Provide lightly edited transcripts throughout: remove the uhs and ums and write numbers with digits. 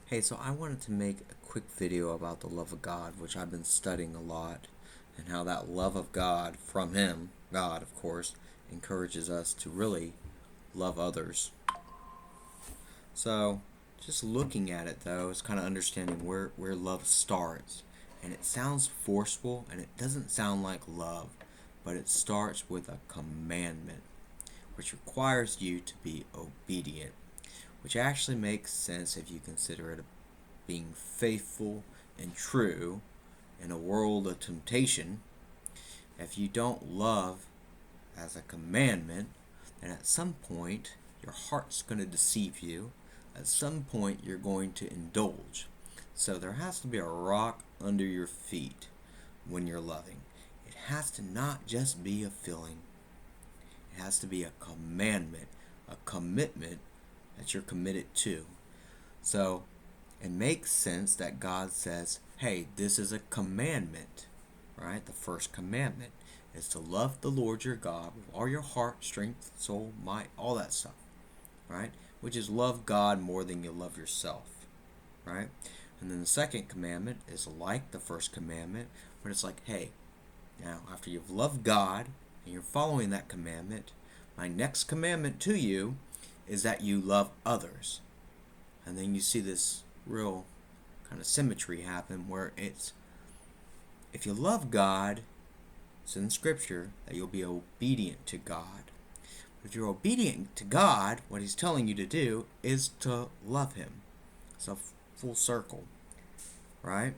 Hey, so I wanted to make a quick video about the love of God, which I've been studying a lot, and how that love of God from Him, God of course, encourages us to really love others. So, just looking at it though, is kind of understanding where love starts. And it sounds forceful and it doesn't sound like love, but it starts with a commandment, which requires you to be obedient, which actually makes sense if you consider it being faithful and true in a world of temptation. If you don't love as a commandment, then at some point your heart's going to deceive you. At some point you're going to indulge. So there has to be a rock under your feet when you're loving. It has to not just be a feeling. It has to be a commandment, a commitment that you're committed to. So it makes sense that God says, hey, this is a commandment, right? The first commandment is to love the Lord your God with all your heart, strength, soul, might, all that stuff, right? Which is love God more than you love yourself, right? And then the second commandment is like the first commandment, but it's like, hey, now after you've loved God and you're following that commandment, my next commandment to you is that you love others. And then you see this real kind of symmetry happen where it's, if you love God, it's in Scripture that you'll be obedient to God. But if you're obedient to God, what He's telling you to do is to love Him. So full circle, right?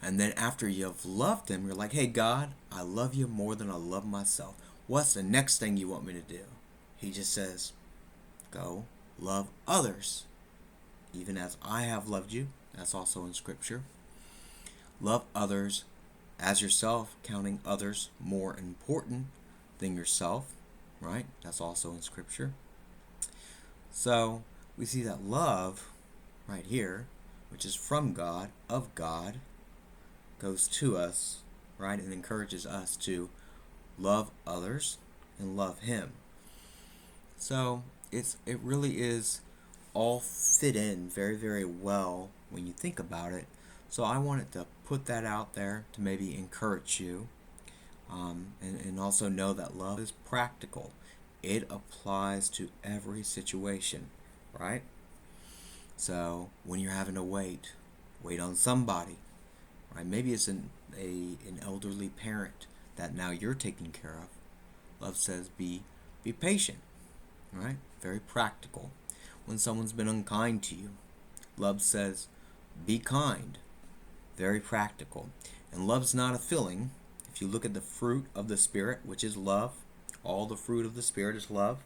And then after you've loved Him, you're like, hey God, I love you more than I love myself. What's the next thing you want me to do? He just says, go love others, even as I have loved you. That's also in Scripture. Love others as yourself, counting others more important than yourself, right? That's also in Scripture. So we see that love right here, which is from God, of God, goes to us, right? And encourages us to love others and love Him. So it really is all fit in very, very well when you think about it. So I wanted to put that out there to maybe encourage you, and also know that love is practical. It applies to every situation, right? So when you're having to wait on somebody, right? Maybe it's an elderly parent that now you're taking care of. Love says be patient, right? Very practical. When someone's been unkind to you, love says be kind. Very practical. And love's not a feeling. If you look at the fruit of the Spirit, which is love, all the fruit of the Spirit is love.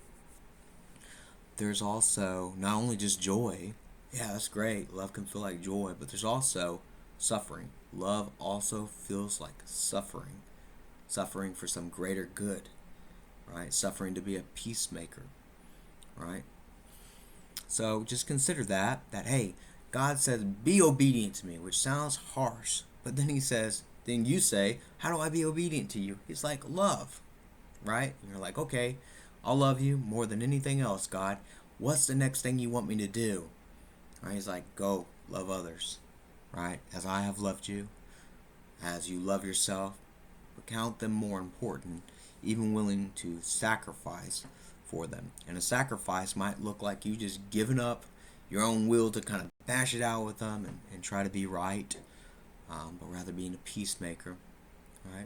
There's also not only just joy. Yeah, that's great. Love can feel like joy, but there's also suffering. Love also feels like suffering. Suffering for some greater good, right? Suffering to be a peacemaker, right? So just consider that hey, God says be obedient to me, which sounds harsh, but then then you say, how do I be obedient to you? He's like, love, right? And you're like, okay, I'll love you more than anything else, God. What's the next thing you want me to do? Right? He's like, go love others, right? As I have loved you, as you love yourself, but count them more important, even willing to sacrifice for them. And a sacrifice might look like you just giving up your own will to kind of bash it out with them and try to be right, but rather being a peacemaker, right?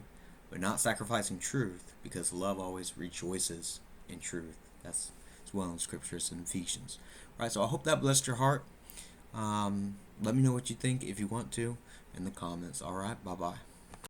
But not sacrificing truth, because love always rejoices in truth. That's as well in scriptures and Ephesians, right? So I hope that blessed your heart. Let me know what you think if you want to in the comments. All right, bye bye.